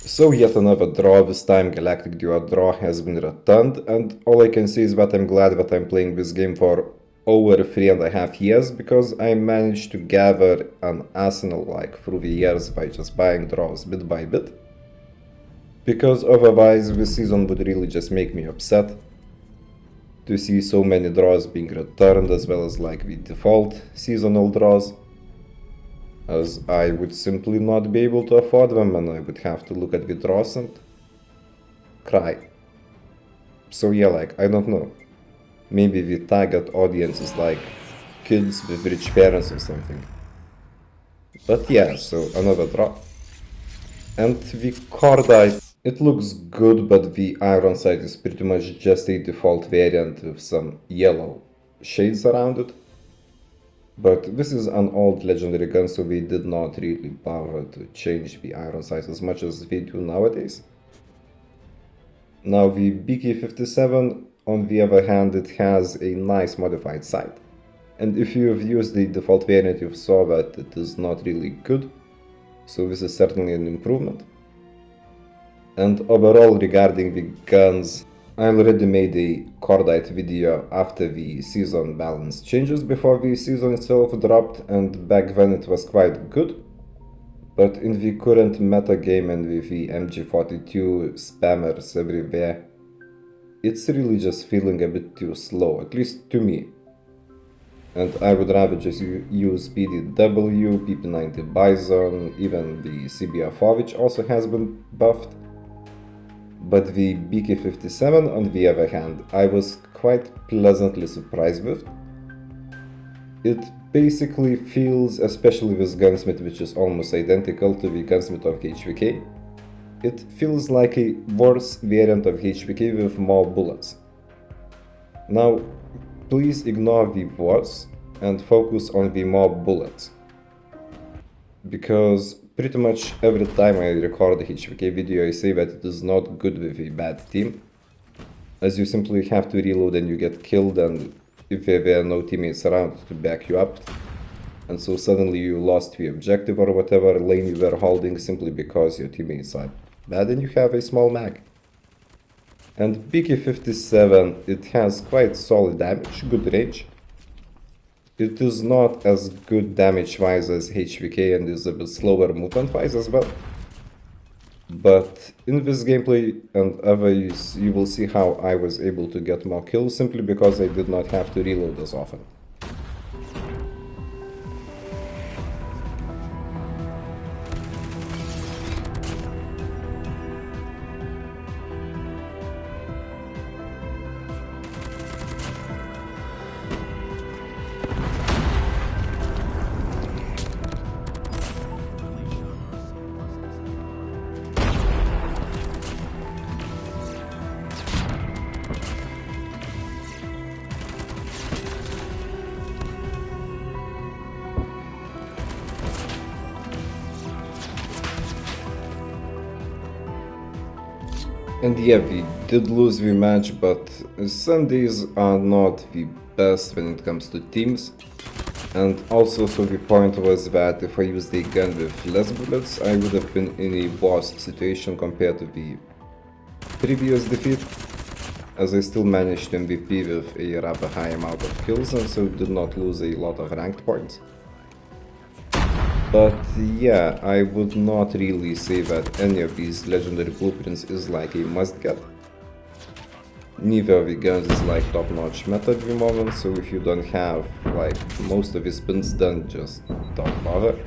So yet another draw, this time Galactic Duo draw has been returned, and all I can say is that I'm glad that I'm playing this game for over 3.5 years, because I managed to gather an arsenal through the years by just buying draws bit by bit. Because otherwise this season would really just make me upset to see so many draws being returned, as well as the default seasonal draws, as I would simply not be able to afford them, and I would have to look at the draws and cry. So yeah, I don't know. Maybe the target audience is kids with rich parents or something. But yeah, so another draw. And the cordite, it looks good, but the iron sight is pretty much just a default variant with some yellow shades around it. But this is an old legendary gun, so we did not really bother to change the iron sight as much as we do nowadays. Now the BK57, on the other hand, it has a nice modified sight. And if you have used the default variant, you saw that it is not really good. So this is certainly an improvement. And overall, regarding the guns, I already made a cordite video after the season balance changes before the season itself dropped, and back then it was quite good. But in the current meta game and with the MG42 spammers everywhere, it's really just feeling a bit too slow, at least to me. And I would rather just use PDW, PP90 Bison, even the CBR4, which also has been buffed. But the BK57, on the other hand, I was quite pleasantly surprised with. It basically feels, especially with gunsmith, which is almost identical to the gunsmith of HVK, it feels like a worse variant of HVK with more bullets. Now, please ignore the worse and focus on the more bullets, because pretty much every time I record a HVK video I say that it is not good with a bad team, as you simply have to reload and you get killed, and if there were no teammates around to back you up, and so suddenly you lost the objective or whatever lane you were holding simply because your teammates are bad and you have a small mag. And BK57, it has quite solid damage, good range. It is not as good damage-wise as HVK and is a bit slower movement-wise as well. But in this gameplay and others, you will see how I was able to get more kills simply because I did not have to reload as often. And yeah, we did lose the match, but Sundays are not the best when it comes to teams. And also, so the point was that if I used a gun with less bullets, I would have been in a worse situation compared to the previous defeat, as I still managed to MVP with a rather high amount of kills and so did not lose a lot of ranked points. But yeah, I would not really say that any of these legendary blueprints is like a must-get. Neither of the guns is top-notch meta at the moment, so if you don't have most of the spins done, just don't bother.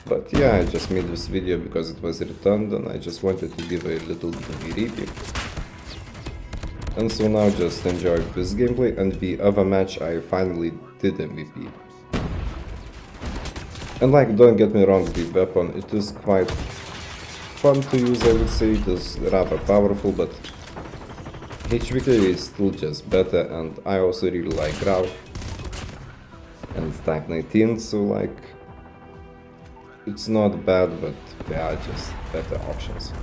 But yeah, I just made this video because it was returned and I just wanted to give a little bit of a review. And so now just enjoy this gameplay, and the other match I finally did MVP. And don't get me wrong, the weapon, it is quite fun to use, I would say. It is rather powerful, but HVK is still just better, and I also really like Grau and Type 19, so it's not bad, but they are just better options.